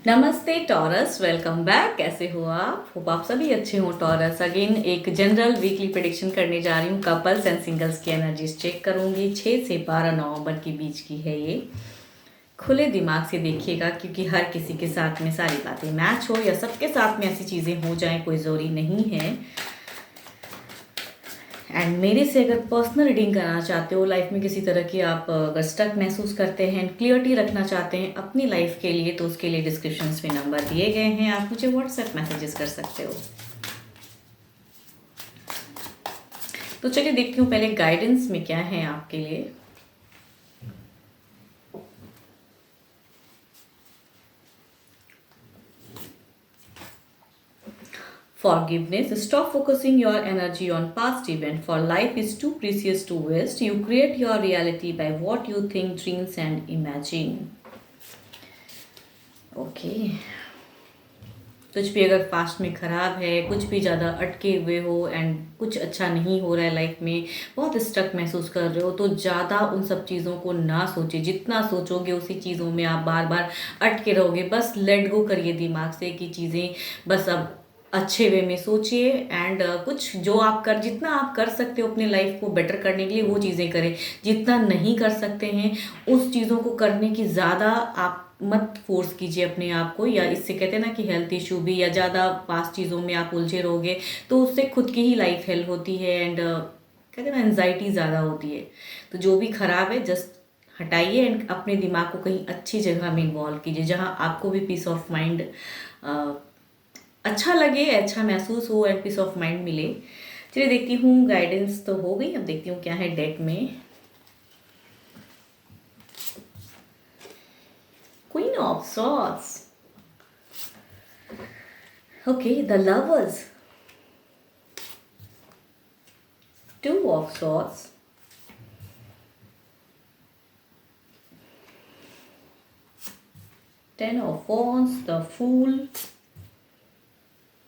नमस्ते taurus, welcome back. कैसे हो आप? होप आप सभी अच्छे हो। टॉरस अगेन एक जनरल वीकली प्रेडिक्शन करने जा रही हूँ। कपल्स एंड सिंगल्स की एनर्जीज चेक करूँगी। 6 से 12 नवंबर के बीच की है ये। खुले दिमाग से देखिएगा, क्योंकि हर किसी के साथ में सारी बातें मैच हो या सबके साथ में ऐसी चीज़ें हो जाएं, कोई ज़रूरी नहीं है। एंड मेरे से अगर पर्सनल रीडिंग कराना चाहते हो, लाइफ में किसी तरह की आप अगर स्टक महसूस करते हैं, क्लियरिटी रखना चाहते हैं अपनी लाइफ के लिए, तो उसके लिए डिस्क्रिप्शन में नंबर दिए गए हैं, आप मुझे व्हाट्सएप मैसेजेस कर सकते हो। तो चलिए देखती हूँ पहले गाइडेंस में क्या है आपके लिए। Forgiveness. Stop focusing your energy on past event, for life is too precious to waste. You create your reality by what you think, dreams and imagine. Okay. कुछ भी अगर पास्ट में ख़राब है, कुछ भी ज़्यादा अटके हुए हो एंड कुछ अच्छा नहीं हो रहा है लाइफ में, बहुत स्टक महसूस कर रहे हो, तो ज़्यादा उन सब चीज़ों को ना सोचिए। जितना सोचोगे उसी चीज़ों में आप बार बार अटके रहोगे। बस लेट गो करिए दिमाग से कि चीज़ें बस अब अच्छे वे में सोचिए। एंड कुछ जो आप जितना आप कर सकते हो अपने लाइफ को बेटर करने के लिए वो चीज़ें करें। जितना नहीं कर सकते हैं उस चीज़ों को करने की ज़्यादा आप मत फोर्स कीजिए अपने आप को। या इससे कहते हैं ना कि हेल्थ इशू भी, या ज़्यादा पास चीज़ों में आप उलझे रहोगे तो उससे खुद की ही लाइफ हेल्प होती है एंड कहते हैं ना एनजाइटी ज़्यादा होती है। तो जो भी खराब है जस्ट हटाइए एंड अपने दिमाग को कहीं अच्छी जगह में इन्वॉल्व कीजिए, जहाँ आपको भी पीस ऑफ माइंड अच्छा लगे, अच्छा महसूस हो एंड पीस ऑफ माइंड मिले। चलिए देखती हूँ, गाइडेंस तो हो गई, अब देखती हूँ क्या है डेक में। Queen of swords. Okay, the lovers, two of swords, ten of wands, the fool,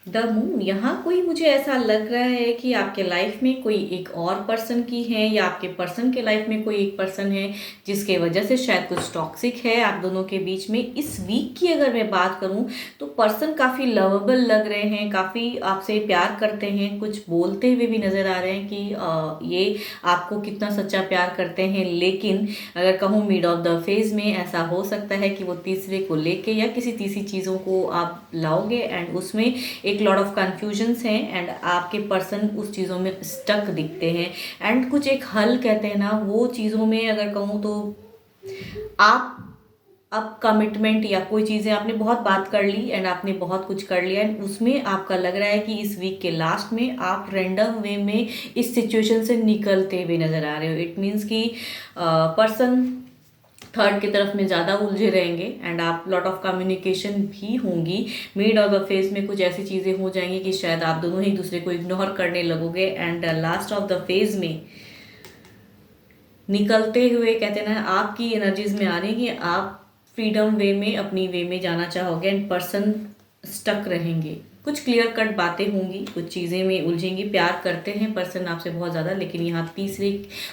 the moon. यहाँ कोई मुझे ऐसा लग रहा है कि आपके लाइफ में कोई एक और पर्सन की है, या आपके पर्सन के लाइफ में कोई एक पर्सन है जिसके वजह से शायद कुछ टॉक्सिक है आप दोनों के बीच में। इस वीक की अगर मैं बात करूँ तो पर्सन काफ़ी लवेबल लग रहे हैं, काफ़ी आपसे प्यार करते हैं, कुछ बोलते हुए भी नज़र आ रहे हैं कि ये आपको कितना सच्चा प्यार करते हैं। लेकिन अगर कहूँ मिड ऑफ द फेज में ऐसा हो सकता है कि वो तीसरे को लेके या किसी तीसरी चीज़ों को आप लाओगे एंड उसमें एक लॉट ऑफ कन्फ्यूजन्स हैं एंड आपके पर्सन उस चीज़ों में स्टक दिखते हैं। एंड कुछ एक हल कहते हैं ना, वो चीज़ों में अगर कहूँ तो आप अब कमिटमेंट या कोई चीज़ें आपने बहुत बात कर ली एंड आपने बहुत कुछ कर लिया एंड उसमें आपका लग रहा है कि इस वीक के लास्ट में आप रैंडम वे में इस सिचुएशन से निकलते हुए नज़र आ रहे हो। इट मीन्स कि पर्सन थर्ड की तरफ में ज़्यादा उलझे रहेंगे एंड आप लॉट ऑफ कम्युनिकेशन भी होंगी। मिड ऑफ द फेज में कुछ ऐसी चीज़ें हो जाएंगी कि शायद आप दोनों ही दूसरे को इग्नोर करने लगोगे and last of the phase में निकलते हुए कहते हैं ना आपकी एनर्जीज में आ रही है कि आप फ्रीडम वे में अपनी वे में जाना चाहोगे एंड पर्सन स्टक रहेंगे। कुछ क्लियर कट बातें होंगी, कुछ चीज़ें में उलझेंगी। प्यार करते हैं पर्सन आपसे बहुत ज़्यादा, लेकिन यहाँ तीसरे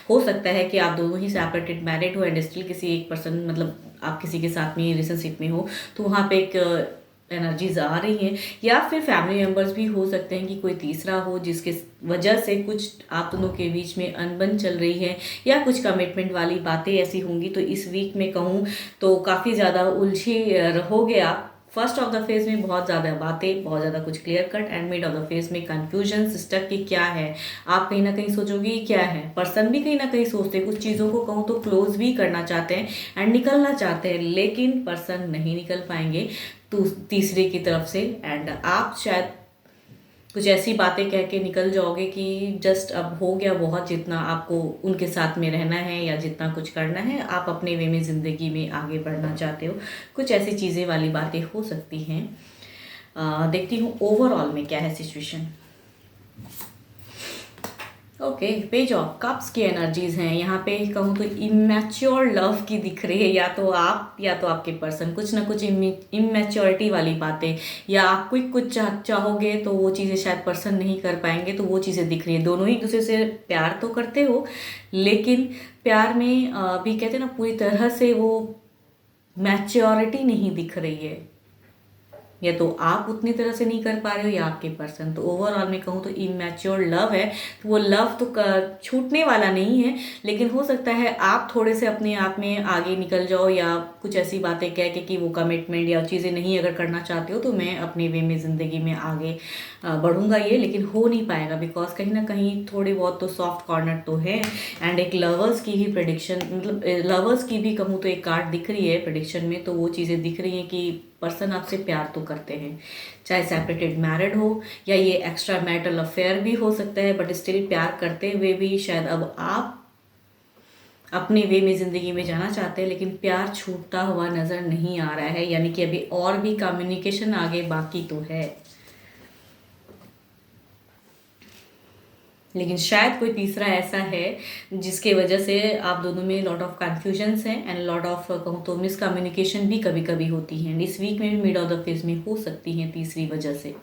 हो सकता है कि आप दोनों ही सेपरेटेड मैरिड हो एंड स्टिल किसी एक पर्सन मतलब आप किसी के साथ में रिलेशनशिप में हो, तो वहाँ पे एक एनर्जीज आ रही हैं। या फिर फैमिली मेम्बर्स भी हो सकते हैं कि कोई तीसरा हो जिसके वजह से कुछ आप दोनों के बीच में अनबन चल रही है या कुछ कमिटमेंट वाली बातें ऐसी होंगी। तो इस वीक में कहूँ तो काफ़ी ज़्यादा उलझे रहोगे आप। फर्स्ट ऑफ द फेज में बहुत ज़्यादा बातें, बहुत ज़्यादा कुछ clear cut and mid of the phase में कन्फ्यूजन स्टक कि क्या है। आप कहीं ना कहीं सोचोगे कि क्या है, पर्सन भी कहीं ना कहीं सोचते हैं, कुछ चीज़ों को कहूँ तो क्लोज भी करना चाहते हैं एंड निकलना चाहते हैं, लेकिन पर्सन नहीं निकल पाएंगे तो तीसरे की तरफ से एंड आप शायद कुछ ऐसी बातें कह के निकल जाओगे कि जस्ट अब हो गया बहुत, जितना आपको उनके साथ में रहना है या जितना कुछ करना है, आप अपने वे में ज़िंदगी में आगे बढ़ना चाहते हो। कुछ ऐसी चीज़ें वाली बातें हो सकती हैं। देखती हूँ ओवरऑल में क्या है situation. Okay, page of cups की एनर्जीज हैं यहाँ पे। कहूँ तो इमेच्योर लव की दिख रही है, या तो आप या तो आपके पर्सन कुछ ना कुछ इमेच्योरिटी वाली बातें, या आप कुछ चाहोगे तो वो चीज़ें शायद पर्सन नहीं कर पाएंगे, तो वो चीज़ें दिख रही है। दोनों ही दूसरे से प्यार तो करते हो, लेकिन प्यार में भी कहते हैं ना पूरी तरह से वो मैच्योरिटी नहीं दिख रही है। या तो आप उतनी तरह से नहीं कर पा रहे हो या आपके पर्सन। तो ओवरऑल मैं कहूँ तो इमैच्योर लव है, तो वो लव तो छूटने वाला नहीं है, लेकिन हो सकता है आप थोड़े से अपने आप में आगे निकल जाओ या कुछ ऐसी बातें कह के कि वो कमिटमेंट या चीज़ें नहीं अगर करना चाहते हो तो मैं अपने वे में ज़िंदगी में आगे बढ़ूंगा ये, लेकिन हो नहीं पाएगा बिकॉज कहीं ना कहीं थोड़े बहुत तो सॉफ्ट कॉर्नर तो है। एंड एक लवर्स की ही प्रेडिक्शन, मतलब लवर्स की भी कहूँ तो एक कार्ड दिख रही है प्रेडिक्शन में, तो वो चीज़ें दिख रही हैं कि पर्सन आपसे प्यार तो करते हैं, चाहे सेपरेटेड मैरिड हो या ये एक्स्ट्रा मैरिटल अफेयर भी हो सकता है, बट स्टिल प्यार करते हुए भी शायद अब आप अपने वे में ज़िंदगी में जाना चाहते हैं, लेकिन प्यार छूटता हुआ नज़र नहीं आ रहा है, यानी कि अभी और भी कम्युनिकेशन आगे बाकी तो है। लेकिन शायद कोई तीसरा ऐसा है जिसके वजह से आप दोनों में लॉट ऑफ कन्फ्यूजन्स हैं एंड लॉट ऑफ कहूँ तो मिसकम्युनिकेशन भी कभी कभी होती हैं। इस वीक में भी मिड ऑफ द फेज में हो सकती हैं तीसरी वजह से।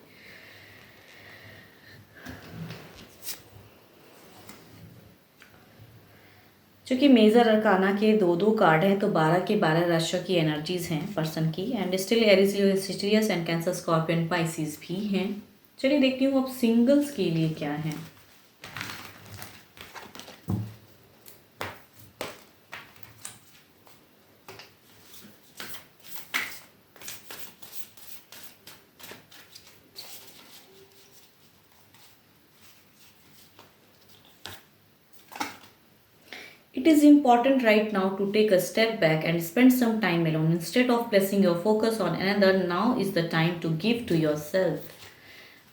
चूँकि मेजर अरकाना के दो दो कार्ड हैं तो 12 के 12 राशियों की एनर्जीज हैं पर्सन की, and still Aries, Leo, Sagittarius and cancer, scorpion, Pisces भी हैं। चलिए देखती हूँ अब सिंगल्स के लिए क्या है। It is important right now to take a step back and spend some time alone. Instead of placing your focus on another, now is the time to give to yourself.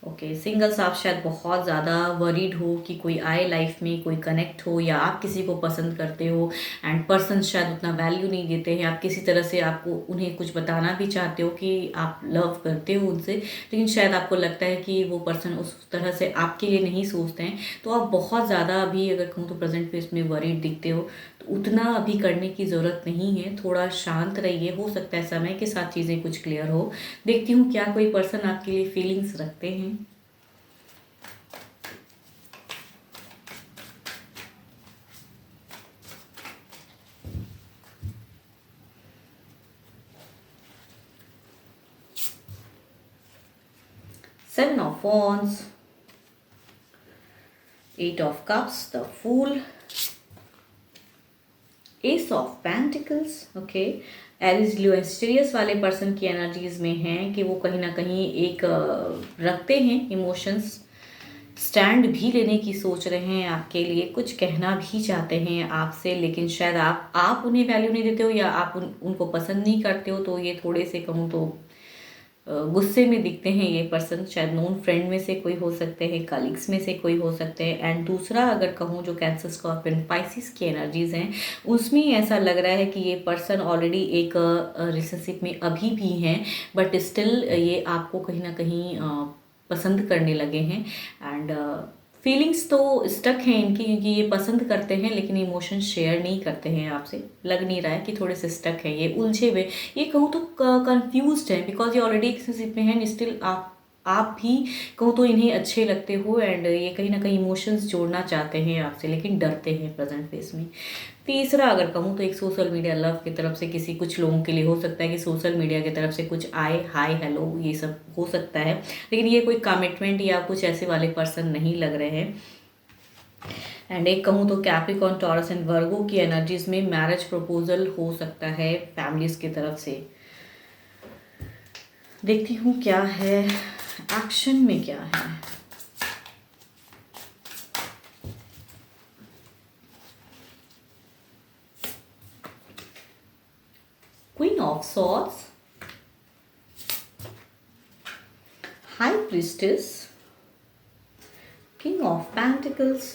Okay singles, आप शायद बहुत ज़्यादा worried हो कि कोई आए life में, कोई कनेक्ट हो, या आप किसी को पसंद करते हो एंड पर्सन शायद उतना वैल्यू नहीं देते हैं। आप किसी तरह से आपको उन्हें कुछ बताना भी चाहते हो कि आप लव करते हो उनसे, लेकिन शायद आपको लगता है कि वो पर्सन उस तरह से आपके लिए नहीं सोचते हैं। तो आप बहुत ज़्यादा अभी अगर कहूँ तो प्रेजेंट फेस में वरीड दिखते हो, तो उतना अभी करने की ज़रूरत नहीं है, थोड़ा शांत रहिए। हो सकता है समय के साथ चीज़ें कुछ क्लियर हो। देखती हूँ क्या कोई पर्सन आपके लिए फीलिंग्स रखते हैं। Seven of Wands, Eight of Cups, the Fool, Ace of Pentacles, okay. Aries, Leo, एस्टेरियस वाले पर्सन की एनर्जीज में हैं कि वो कहीं ना कहीं एक रखते हैं इमोशंस, स्टैंड भी लेने की सोच रहे हैं आपके लिए, कुछ कहना भी चाहते हैं आपसे, लेकिन शायद आप उन्हें वैल्यू नहीं देते हो या आप उनको पसंद नहीं करते हो। तो ये थोड़े से कहूँ तो गुस्से में दिखते हैं ये पर्सन। शायद नोन फ्रेंड में से कोई हो सकते हैं, कलीग्स में से कोई हो सकते हैं। एंड दूसरा अगर कहूँ जो कैंसर, स्कॉर्पियन, पाइसिस की एनर्जीज हैं, उसमें ऐसा लग रहा है कि ये पर्सन ऑलरेडी एक रिलेशनशिप में अभी भी हैं, बट स्टिल ये आपको कहीं ना कहीं पसंद करने लगे हैं। एंड फीलिंग्स तो स्टक हैं इनकी, क्योंकि ये पसंद करते हैं लेकिन इमोशन शेयर नहीं करते हैं आपसे। लग नहीं रहा है कि थोड़े से स्टक है, ये उलझे हुए, ये कहूँ तो कंफ्यूज्ड है, बिकॉज ये ऑलरेडी एक रिलेशनशिप में है। स्टिल आप भी कहूँ तो इन्हें अच्छे लगते हो एंड ये कहीं ना कहीं इमोशंस जोड़ना चाहते हैं आपसे, लेकिन डरते हैं प्रेजेंट फेस में। तीसरा अगर कहूँ तो एक सोशल मीडिया लव की तरफ से किसी कुछ लोगों के लिए हो सकता है कि सोशल मीडिया की तरफ से कुछ आए, हाय हेलो ये सब हो सकता है, लेकिन ये कोई कमिटमेंट या कुछ ऐसे वाले पर्सन नहीं लग रहे हैं। एंड एक कहूँ तो कैप्रिकॉर्न, टॉरस एंड वर्गो की एनर्जीज में मैरिज प्रपोजल हो सकता है फैमिलीज की तरफ से। देखती हूँ क्या है एक्शन में, क्या है। Queen of Swords, High Priestess, King of Pentacles,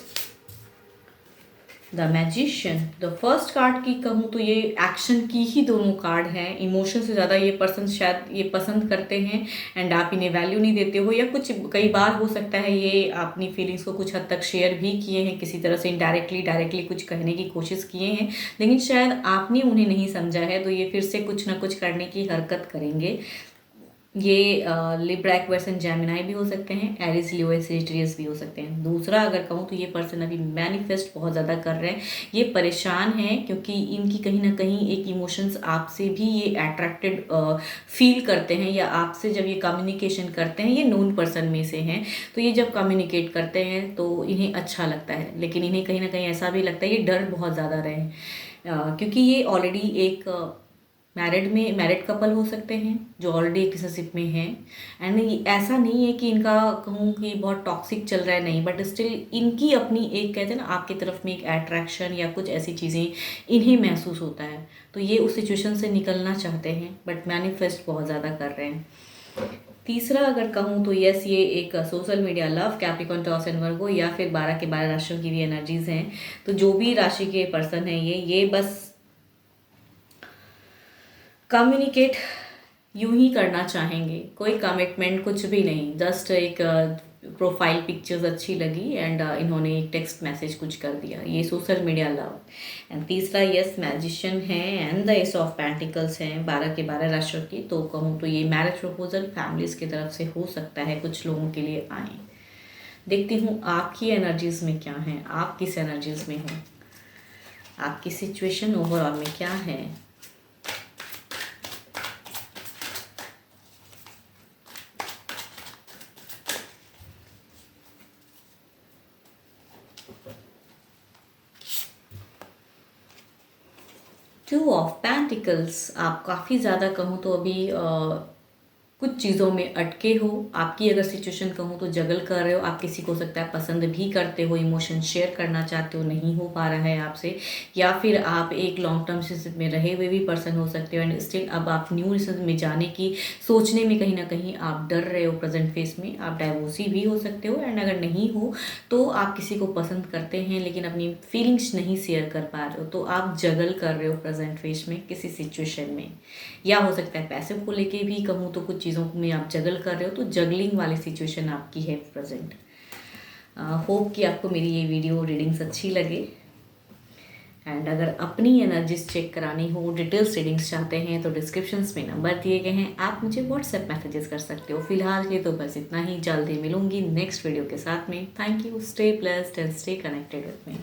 the magician. The first card की कहूँ तो ये एक्शन की ही दोनों कार्ड हैं। इमोशन से ज़्यादा ये पर्सन शायद ये पसंद करते हैं एंड आप इन्हें वैल्यू नहीं देते हो, या कुछ कई बार हो सकता है ये अपनी फीलिंग्स को कुछ हद तक शेयर भी किए हैं किसी तरह से, इनडायरेक्टली डायरेक्टली कुछ कहने की कोशिश किए हैं, लेकिन शायद आपने उन्हें नहीं समझा है, तो ये फिर से कुछ ना कुछ करने की हरकत करेंगे। ये लिब्रा एक्वेरियस जेमिनाई भी हो सकते हैं, एरीज लियो सेजिटेरियस भी हो सकते हैं। दूसरा अगर कहूँ तो ये पर्सन अभी मैनिफेस्ट बहुत ज़्यादा कर रहे हैं, ये परेशान हैं क्योंकि इनकी कहीं ना कहीं एक इमोशंस आपसे भी ये अट्रैक्टेड फील करते हैं, या आपसे जब ये कम्युनिकेशन करते हैं, ये नोन पर्सन में से हैं, तो ये जब कम्युनिकेट करते हैं तो इन्हें अच्छा लगता है, लेकिन इन्हें कहीं ना कहीं ऐसा भी लगता है ये डर बहुत ज़्यादा रहे क्योंकि ये ऑलरेडी एक मैरिड कपल हो सकते हैं जो ऑलरेडी एक रिलेशनशिप में हैं। एंड ऐसा नहीं है कि इनका कहूँ कि बहुत टॉक्सिक चल रहा है, नहीं, बट स्टिल इनकी अपनी एक कहते हैं ना आपकी तरफ में एक अट्रैक्शन या कुछ ऐसी चीज़ें इन्हें महसूस होता है, तो ये उस सिचुएशन से निकलना चाहते हैं, बट मैनिफेस्ट बहुत ज़्यादा कर रहे हैं। तीसरा अगर कहूँ तो यस, ये एक social media love, Capricorn, taurus and वर्गो, या फिर 12 के 12 राशियों की भी एनर्जीज हैं। तो जो भी राशि के पर्सन हैं ये बस कम्युनिकेट यूं ही करना चाहेंगे, कोई कमिटमेंट कुछ भी नहीं, जस्ट एक प्रोफाइल पिक्चर्स अच्छी लगी एंड इन्होंने एक टेक्स्ट मैसेज कुछ कर दिया, ये सोशल मीडिया लव। एंड तीसरा यस, मैजिशियन है and the S of pentacles हैं 12 के 12 राशियों की। तो कहूँ तो ये मैरिज प्रपोजल फैमिलीज की तरफ से हो सकता है, कुछ लोगों के लिए आए। देखती हूँ आपकी एनर्जीज में क्या है, आप किस एनर्जीज में हो, आपकी सिचुएशन ओवरऑल में क्या है। टू ऑफ पेंटिकल्स, आप काफ़ी ज़्यादा कहूँ तो अभी कुछ चीज़ों में अटके हो। आपकी अगर सिचुएशन कहूँ तो जगल कर रहे हो, आप किसी को हो सकता है पसंद भी करते हो, इमोशन शेयर करना चाहते हो, नहीं हो पा रहा है आपसे, या फिर आप एक लॉन्ग टर्म रिलेशनशिप में रहे हुए भी पर्सन हो सकते हो एंड स्टिल अब आप न्यू रिलेशनशिप में जाने की सोचने में कहीं ना कहीं आप डर रहे हो। प्रेजेंट फेस में आप डाइवोर्सी भी हो सकते हो, एंड अगर नहीं हो तो आप किसी को पसंद करते हैं लेकिन अपनी फीलिंग्स नहीं शेयर कर पा रहे हो, तो आप जगल कर रहे हो प्रेजेंट फेस में किसी सिचुएशन में, या हो सकता है पैसे को लेके भी कहूँ तो कुछ चीज़ों में आप जगल कर रहे हो, तो जगलिंग वाली सिचुएशन आपकी है प्रेजेंट। होप कि आपको मेरी ये वीडियो रीडिंग्स अच्छी लगे, एंड अगर अपनी एनर्जीज चेक करानी हो, डिटेल्स रीडिंग्स चाहते हैं, तो डिस्क्रिप्शंस में नंबर दिए गए हैं, आप मुझे व्हाट्सएप मैसेजेस कर सकते हो। फिलहाल के तो बस इतना ही, जल्दी मिलूंगी नेक्स्ट वीडियो के साथ में। Thank you, stay blessed and stay connected with me.